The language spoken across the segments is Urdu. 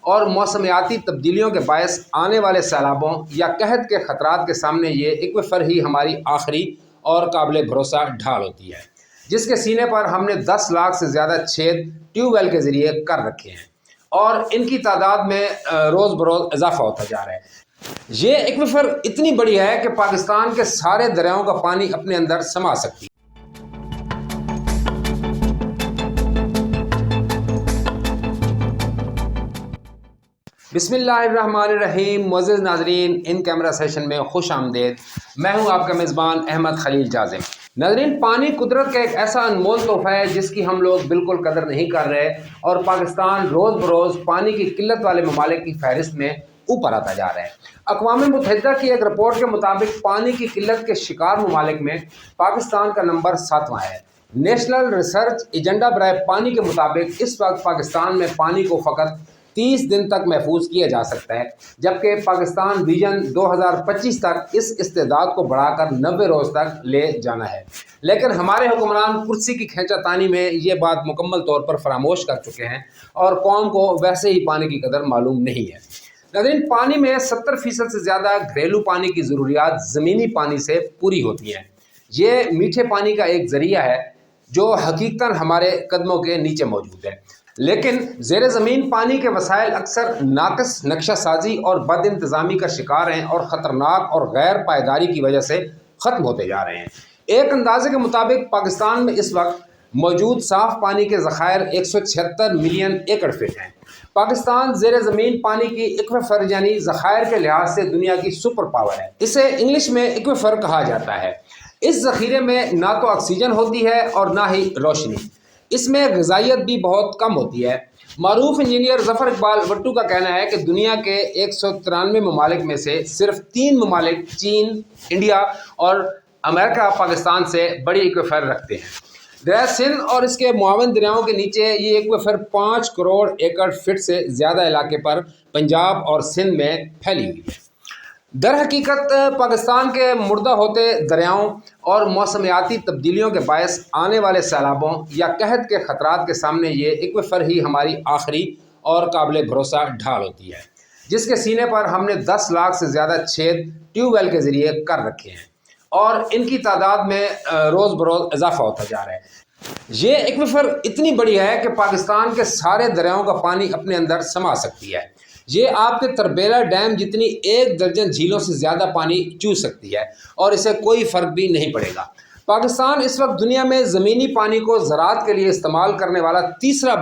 اور موسمیاتی تبدیلیوں کے باعث آنے والے سیلابوں یا قحط کے خطرات کے سامنے یہ ایکویفر ہی ہماری آخری اور قابل بھروسہ ڈھال ہوتی ہے، جس کے سینے پر ہم نے 10 لاکھ سے زیادہ چھید ٹیوب ویل کے ذریعے کر رکھے ہیں اور ان کی تعداد میں روز بروز اضافہ ہوتا جا رہا ہے۔ یہ ایکویفر اتنی بڑی ہے کہ پاکستان کے سارے دریاؤں کا پانی اپنے اندر سما سکتی ہے۔ بسم اللہ الرحمن الرحیم۔ معزز ناظرین، ان کیمرہ سیشن میں خوش آمدید۔ میں ہوں آپ کا میزبان احمد خلیل جازم۔ ناظرین، پانی قدرت کا ایک ایسا انمول تحفہ ہے جس کی ہم لوگ بالکل قدر نہیں کر رہے، اور پاکستان روز بروز پانی کی قلت والے ممالک کی فہرست میں اوپر آتا جا رہا ہے۔ اقوام متحدہ کی ایک رپورٹ کے مطابق پانی کی قلت کے شکار ممالک میں پاکستان کا نمبر 7واں ہے۔ نیشنل ریسرچ ایجنڈا برائے پانی کے مطابق اس وقت پاکستان میں پانی کو فقط 30 دن تک محفوظ کیا جا سکتا ہے، جبکہ پاکستان ویژن 2025 تک اس استعداد کو بڑھا کر 90 روز تک لے جانا ہے، لیکن ہمارے حکمران کرسی کی کھینچا تانی میں یہ بات مکمل طور پر فراموش کر چکے ہیں اور قوم کو ویسے ہی پانی کی قدر معلوم نہیں ہے۔ ناظرین، پانی میں 70% سے زیادہ گھریلو پانی کی ضروریات زمینی پانی سے پوری ہوتی ہیں۔ یہ میٹھے پانی کا ایک ذریعہ ہے جو حقیقتاً ہمارے قدموں کے نیچے موجود ہے، لیکن زیر زمین پانی کے وسائل اکثر ناقص نقشہ سازی اور بد انتظامی کا شکار ہیں اور خطرناک اور غیر پائیداری کی وجہ سے ختم ہوتے جا رہے ہیں۔ ایک اندازے کے مطابق پاکستان میں اس وقت موجود صاف پانی کے ذخائر 176 ملین ایکڑ فٹ ہیں۔ پاکستان زیر زمین پانی کی ایکویفر یعنی ذخائر کے لحاظ سے دنیا کی سپر پاور ہے۔ اسے انگلش میں ایکویفر کہا جاتا ہے۔ اس ذخیرے میں نہ تو آکسیجن ہوتی ہے اور نہ ہی روشنی۔ اس میں غذائیت بھی بہت کم ہوتی ہے۔ معروف انجینئر ظفر اقبال وٹو کا کہنا ہے کہ دنیا کے 193 ممالک میں سے صرف 3 ممالک چین، انڈیا اور امریکہ پاکستان سے بڑی ایکویفر رکھتے ہیں۔ دریا سندھ اور اس کے معاون دریاؤں کے نیچے یہ ایکویفر 5 کروڑ ایکڑ فٹ سے زیادہ علاقے پر پنجاب اور سندھ میں پھیلی ہوئی ہے۔ در حقیقت پاکستان کے مردہ ہوتے دریاؤں اور موسمیاتی تبدیلیوں کے باعث آنے والے سیلابوں یا قحط کے خطرات کے سامنے یہ ایکویفر ہی ہماری آخری اور قابل بھروسہ ڈھال ہوتی ہے، جس کے سینے پر ہم نے 10 لاکھ سے زیادہ چھید ٹیوب ویل کے ذریعے کر رکھے ہیں اور ان کی تعداد میں روز بروز اضافہ ہوتا جا رہا ہے۔ یہ ایکویفر اتنی بڑی ہے کہ پاکستان کے سارے دریاؤں کا پانی اپنے اندر سما سکتی ہے۔ یہ آپ کے تربیلا ڈیم جتنی 1 درجن جھیلوں سے زیادہ پانی چوس سکتی ہے اور اسے کوئی فرق بھی نہیں پڑے گا۔ پاکستان اس وقت دنیا میں زمینی پانی کو زراعت کے لیے استعمال کرنے والا تیسرا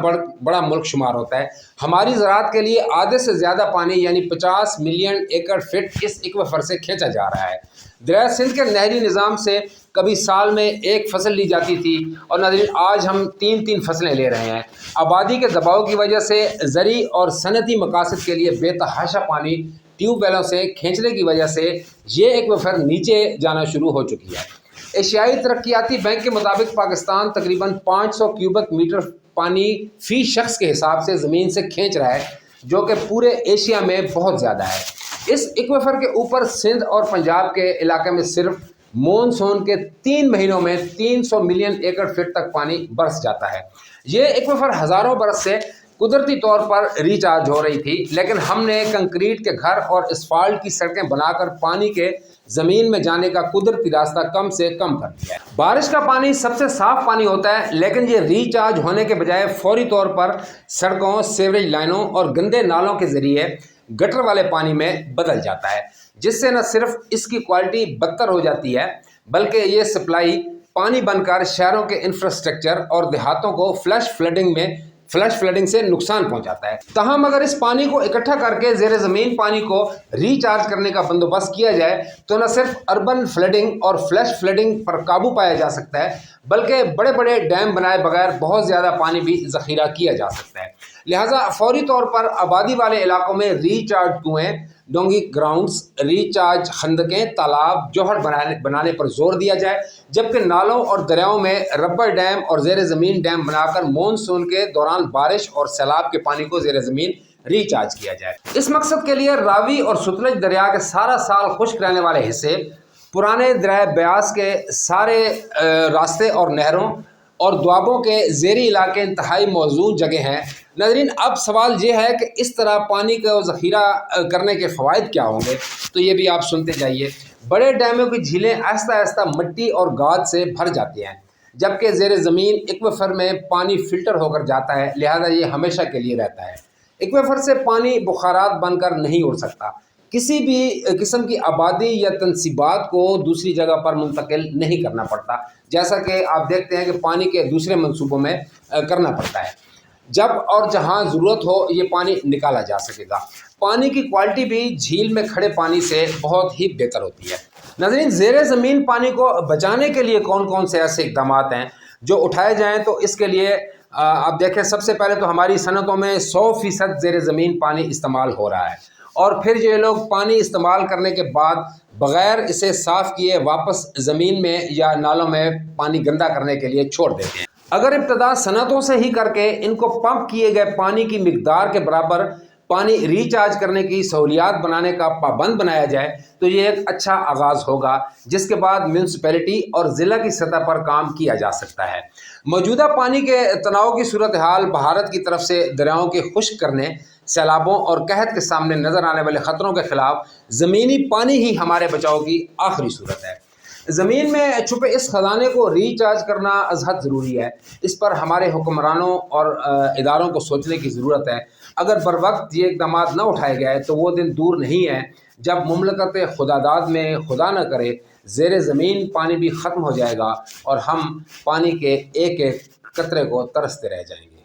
بڑا ملک شمار ہوتا ہے۔ ہماری زراعت کے لیے آدھے سے زیادہ پانی یعنی 50 ملین ایکڑ فٹ اس ایکویفر سے کھینچا جا رہا ہے۔ دریا سندھ کے نہری نظام سے کبھی سال میں 1 فصل لی جاتی تھی اور ناظرین آج ہم 3 فصلیں لے رہے ہیں۔ آبادی کے دباؤ کی وجہ سے زرعی اور صنعتی مقاصد کے لیے بے تحاشا پانی ٹیوب ویلوں سے کھینچنے کی وجہ سے یہ ایکویفر نیچے جانا شروع ہو چکی ہے۔ ایشیائی ترقیاتی بینک کے مطابق پاکستان تقریباً 500 کیوبک میٹر پانی فی شخص کے حساب سے زمین سے کھینچ رہا ہے، جو کہ پورے ایشیا میں بہت زیادہ ہے۔ اس ایکویفر کے اوپر سندھ اور پنجاب کے علاقے میں صرف مونسون کے 3 مہینوں میں 300 ملین ایکڑ فٹ تک پانی برس جاتا ہے۔ یہ ایکویفر ہزاروں برس سے قدرتی طور پر ریچارج ہو رہی تھی، لیکن ہم نے کنکریٹ کے گھر اور اسفالٹ کی سڑکیں بنا کر پانی کے زمین میں جانے کا قدرتی راستہ کم سے کم کر دیا ہے۔ بارش کا پانی سب سے صاف پانی ہوتا ہے، لیکن یہ ریچارج ہونے کے بجائے فوری طور پر سڑکوں، سیوریج لائنوں اور گندے نالوں کے ذریعے گٹر والے پانی میں بدل جاتا ہے، جس سے نہ صرف اس کی کوالٹی بدتر ہو جاتی ہے بلکہ یہ سپلائی پانی بن کر شہروں کے انفراسٹرکچر اور دیہاتوں کو فلش فلڈنگ سے نقصان پہنچاتا ہے۔ تاہم اگر اس پانی کو اکٹھا کر کے زیر زمین پانی کو ریچارج کرنے کا بندوبست کیا جائے تو نہ صرف اربن فلڈنگ اور فلش فلڈنگ پر قابو پایا جا سکتا ہے بلکہ بڑے بڑے ڈیم بنائے بغیر بہت زیادہ پانی بھی ذخیرہ کیا جا سکتا ہے۔ لہٰذا فوری طور پر آبادی والے علاقوں میں ریچارج کنویں، ڈونگی گراؤنڈز، ریچارج خندقیں، تالاب، جوہر بنانے پر زور دیا جائے، جبکہ نالوں اور دریاؤں میں ربر ڈیم اور زیر زمین ڈیم بنا کر مونسون کے دوران بارش اور سیلاب کے پانی کو زیر زمین ریچارج کیا جائے۔ اس مقصد کے لیے راوی اور ستلج دریا کے سارا سال خشک رہنے والے حصے، پرانے دریائے بیاس کے سارے راستے اور نہروں اور دوابوں کے زیری علاقے انتہائی موزوں جگہ ہیں۔ ناظرین، اب سوال یہ ہے کہ اس طرح پانی کا ذخیرہ کرنے کے فوائد کیا ہوں گے، تو یہ بھی آپ سنتے جائیے۔ بڑے ڈیموں کی جھیلیں آہستہ آہستہ مٹی اور گاد سے بھر جاتی ہیں، جبکہ زیر زمین ایکویفر میں پانی فلٹر ہو کر جاتا ہے، لہذا یہ ہمیشہ کے لیے رہتا ہے۔ ایکویفر سے پانی بخارات بن کر نہیں اڑ سکتا، کسی بھی قسم کی آبادی یا تنصیبات کو دوسری جگہ پر منتقل نہیں کرنا پڑتا، جیسا کہ آپ دیکھتے ہیں کہ پانی کے دوسرے منصوبوں میں کرنا پڑتا ہے۔ جب اور جہاں ضرورت ہو یہ پانی نکالا جا سکے گا۔ پانی کی کوالٹی بھی جھیل میں کھڑے پانی سے بہت ہی بہتر ہوتی ہے۔ ناظرین، زیر زمین پانی کو بچانے کے لیے کون کون سے ایسے اقدامات ہیں جو اٹھائے جائیں، تو اس کے لیے آپ دیکھیں، سب سے پہلے تو ہماری صنعتوں میں 100% زیر زمین پانی استعمال ہو رہا ہے، اور پھر یہ لوگ پانی استعمال کرنے کے بعد بغیر اسے صاف کیے واپس زمین میں یا نالوں میں پانی گندا کرنے کے لیے چھوڑ دیتے ہیں۔ اگر ابتدا صنعتوں سے ہی کر کے ان کو پمپ کیے گئے پانی کی مقدار کے برابر پانی ریچارج کرنے کی سہولیات بنانے کا پابند بنایا جائے تو یہ ایک اچھا آغاز ہوگا، جس کے بعد میونسپلٹی اور ضلع کی سطح پر کام کیا جا سکتا ہے۔ موجودہ پانی کے تناؤ کی صورتحال بھارت کی طرف سے دریاؤں کے خشک کرنے، سیلابوں اور قحط کے سامنے نظر آنے والے خطروں کے خلاف زمینی پانی ہی ہمارے بچاؤ کی آخری صورت ہے۔ زمین میں چھپے اس خزانے کو ریچارج کرنا از حد ضروری ہے۔ اس پر ہمارے حکمرانوں اور اداروں کو سوچنے کی ضرورت ہے۔ اگر بر وقت یہ اقدامات نہ اٹھائے گئے تو وہ دن دور نہیں ہے جب مملکت خداداد میں خدا نہ کرے زیر زمین پانی بھی ختم ہو جائے گا اور ہم پانی کے ایک ایک قطرے کو ترستے رہ جائیں گے۔